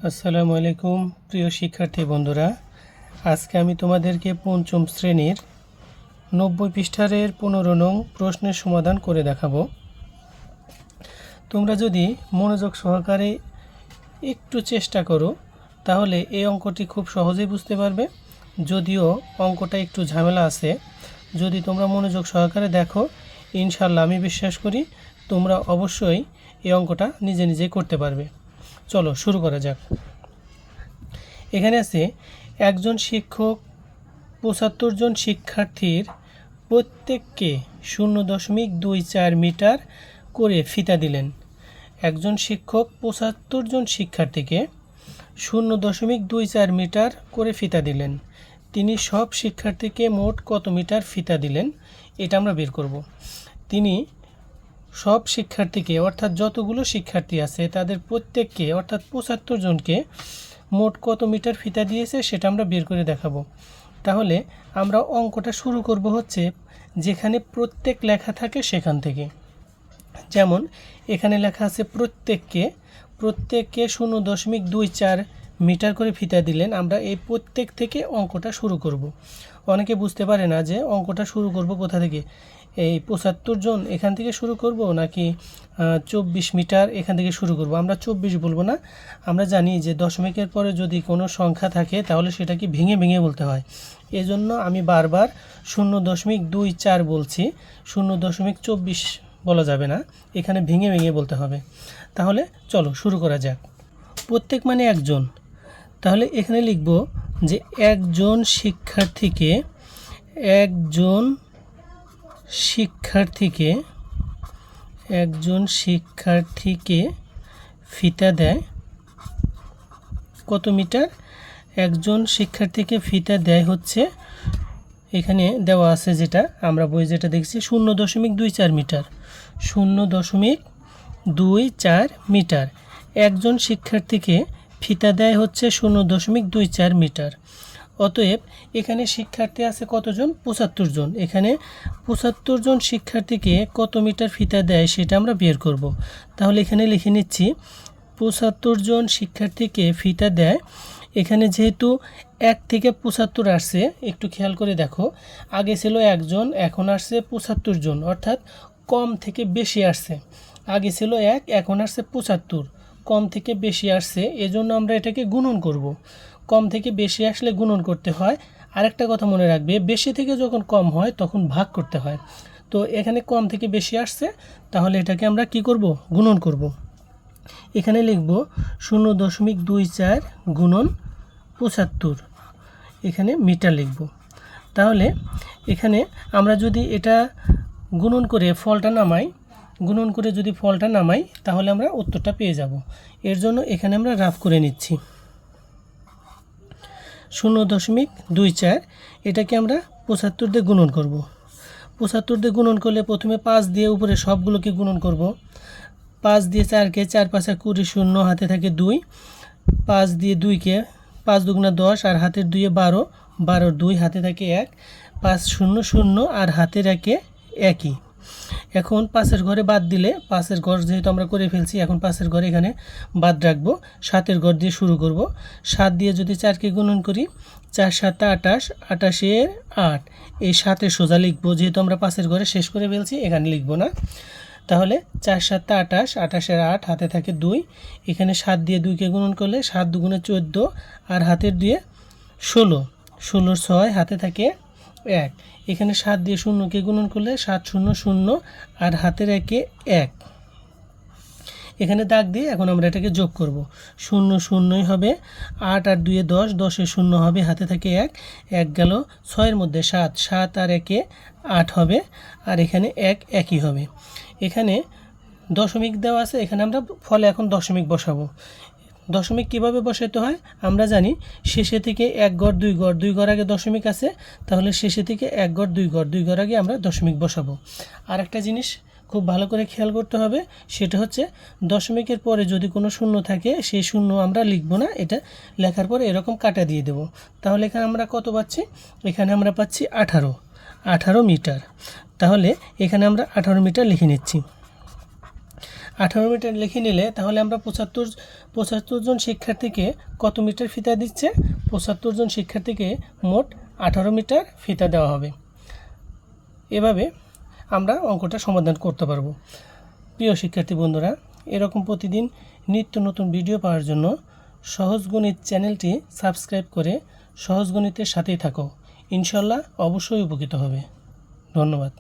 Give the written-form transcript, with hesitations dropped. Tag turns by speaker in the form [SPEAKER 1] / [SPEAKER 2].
[SPEAKER 1] আসসালামু আলাইকুম প্রিয় শিক্ষার্থী বন্ধুরা, আজকে আমি তোমাদেরকে পঞ্চম শ্রেণীর 90 পৃষ্ঠার 15 নং প্রশ্নের সমাধান করে দেখাবো। তোমরা যদি মনোযোগ সহকারে একটু চেষ্টা করো তাহলে এই অঙ্কটি খুব সহজেই বুঝতে পারবে। যদিও অঙ্কটা একটু ঝামেলা আছে, যদি তোমরা মনোযোগ সহকারে দেখো ইনশাল্লাহ আমি বিশ্বাস করি তোমরা অবশ্যই এই অঙ্কটা নিজে নিজে করতে পারবে। চলো শুরু করা যাক। এখানে আছে একজন শিক্ষক 75 জন শিক্ষার্থীর প্রত্যেককে 0.24 মিটার করে ফিতা দিলেন। একজন শিক্ষক 75 জন শিক্ষার্থীকে 0.24 মিটার করে ফিতা দিলেন। তিনি সব শিক্ষার্থীকে মোট কত মিটার ফিতা দিলেন এটা আমরা বের করব। তিনি সব শিক্ষার্থীকে অর্থাৎ যতগুলো শিক্ষার্থী আছে তাদের প্রত্যেককে অর্থাৎ 75 জনকে মোট কত মিটার ফিতা দিয়েছে সেটা আমরা বের করে দেখাবো। তাহলে আমরা অঙ্কটা শুরু করব হচ্ছে যেখানে প্রত্যেক লেখা থাকে সেখান থেকে। যেমন এখানে লেখা আছে প্রত্যেককে 0.24 মিটার করে ফিতা দিলেন। আমরা এই প্রত্যেক থেকে অঙ্কটা শুরু করব। অনেকে বুঝতে পারে না যে অঙ্কটা শুরু করব কোথা থেকে, এই 75 জন এখান থেকে শুরু করব নাকি 24 মিটার এখান থেকে শুরু করব। আমরা 24 বলবো না, আমরা জানি যে দশমিকের পরে যদি কোনো সংখ্যা থাকে তাহলে সেটাকে ভেঙে ভেঙে বলতে হয়। এজন্য আমি বারবার 0.24 বলছি, 0.24 বলা যাবে না, এখানে ভেঙে ভেঙে বলতে হবে। তাহলে চলো শুরু করা যাক। প্রত্যেক মানে একজন, তাহলে এখানে লিখব যে একজন শিক্ষার্থীকে ফিতা দেয় কত মিটার। একজন শিক্ষার্থীকে ফিতা দেয় হচ্ছে, এখানে দেওয়া আছে যেটা আমরা বই যেটা দেখছি 0.24 মিটার। 0.24 মিটার একজন শিক্ষার্থীকে ফিতা দেয় হচ্ছে 0.24 মিটার। অতএব এখানে শিক্ষার্থী আছে কতজন? 75 জন। এখানে 75 জন শিক্ষার্থীকে কত মিটার ফিতা দেয় সেটা আমরা বের করব। তাহলে এখানে লিখে নিচ্ছি 75 জন শিক্ষার্থীকে ফিতা দেয়। এখানে যেহেতু 1 থেকে 75 আসছে, একটু খেয়াল করে দেখো, আগে ছিল একজন, এখন আসছে 75 জন, অর্থাৎ কম থেকে বেশি আসছে। আগে ছিল 1, এখন আসছে 75, কম থেকে বেশি আসছে, এজন্য আমরা এটাকে গুণন করব। কম থেকে বেশি আসলে গুণন করতে হয়। আরেকটা কথা মনে রাখবে, বেশি থেকে যখন কম হয় তখন ভাগ করতে হয়। তো এখানে কম থেকে বেশি আসছে, তাহলে এটাকে আমরা কি করব? গুণন করব। এখানে লিখব 0.24 গুণন 75, এখানে মিটার লিখব। তাহলে এখানে আমরা যদি এটা গুণন করে ফলটা নামাই তাহলে আমরা উত্তরটা পেয়ে যাব। এর জন্য এখানে আমরা রাফ করে নিচ্ছি 0.24, এটাকে আমরা 75 দিয়ে গুণন করব। 75 দিয়ে গুণন করলে প্রথমে 5 দিয়ে উপরে সবগুলোকে গুণন করব। 5 দিয়ে 4কে, 4 5 20, 0 হাতে থাকে 2, 5 দিয়ে 2কে, 5 দুগুণা 10 আর হাতের 2 12, 12 2 হাতে থাকে 1, 5 0 0 আর হাতের 1 একই। এখন 5-এর ঘরে বাদ দিলে, 5-এর ঘর যেহেতু আমরা করে ফেলছি, এখন 5-এর ঘরে এখানে বাদ রাখবো। 7-এর ঘর দিয়ে শুরু করব। 7 দিয়ে যদি 4কে গুণন করি, 4 7 28, 28 8, এই 7-এর সোজা লিখবো, যেহেতু আমরা 5-এর ঘরে শেষ করে ফেলছি এখানে লিখবো না। তাহলে 4 7 28, 28 8 হাতে থাকে 2, এখানে 7 দিয়ে 2কে গুণন করলে 7 দুগুণে 14 আর হাতের 2 16, 16 6 হাতে থাকে 1, এখানে 7 দিয়ে 0কে গুণন করলে 7 0 0 আর হাতের 1 1, এখানে দাগ দিয়ে এখন আমরা এটাকে যোগ করব। 0 0ই হবে, 8 আর 2 10, 10-এ 0 হবে, হাতে থাকে 1, 1 গেল, 6-এর মধ্যে 7, 7 আর 1 8 হবে, আর এখানে 1 একই হবে। এখানে দশমিক দেওয়া আছে, এখানে আমরা ফলে এখন দশমিক বসাবো। দশমিক কিভাবে বসাতে হয় আমরা জানি, শেষে থেকে 1 ঘর 2 ঘর, 2 ঘর আগে দশমিক আছে, তাহলে শেষে থেকে 1 ঘর 2 ঘর, 2 ঘর আগে আমরা দশমিক বসাবো। আর একটা জিনিস খুব ভালো করে খেয়াল করতে হবে, সেটা হচ্ছে দশমিকের পরে যদি কোনো শূন্য থাকে সেই শূন্য আমরা লিখব না, এটা লেখার পরে এরকম কাটা দিয়ে দেব। তাহলে এখানে আমরা কত পাচ্ছি? এখানে আমরা পাচ্ছি 18 মিটার। তাহলে এখানে আমরা 18 মিটার লিখে নিচ্ছি। 18 মিটার লিখে নিলে তাহলে আমরা 75 জন শিক্ষার্থীকে কত মিটার ফিতা দিচ্ছে? 75 জন শিক্ষার্থীকে মোট 18 মিটার ফিতা দেওয়া হবে। এভাবে আমরা অঙ্কটা সমাধান করতে পারবো। প্রিয় শিক্ষার্থী বন্ধুরা, এরকম প্রতিদিন নিত্য নতুন ভিডিও পাওয়ার জন্য সহজ গণিত চ্যানেলটি সাবস্ক্রাইব করে সহজ গণিতের সাথেই থাকো। ইনশাল্লাহ অবশ্যই উপকৃত হবে। ধন্যবাদ।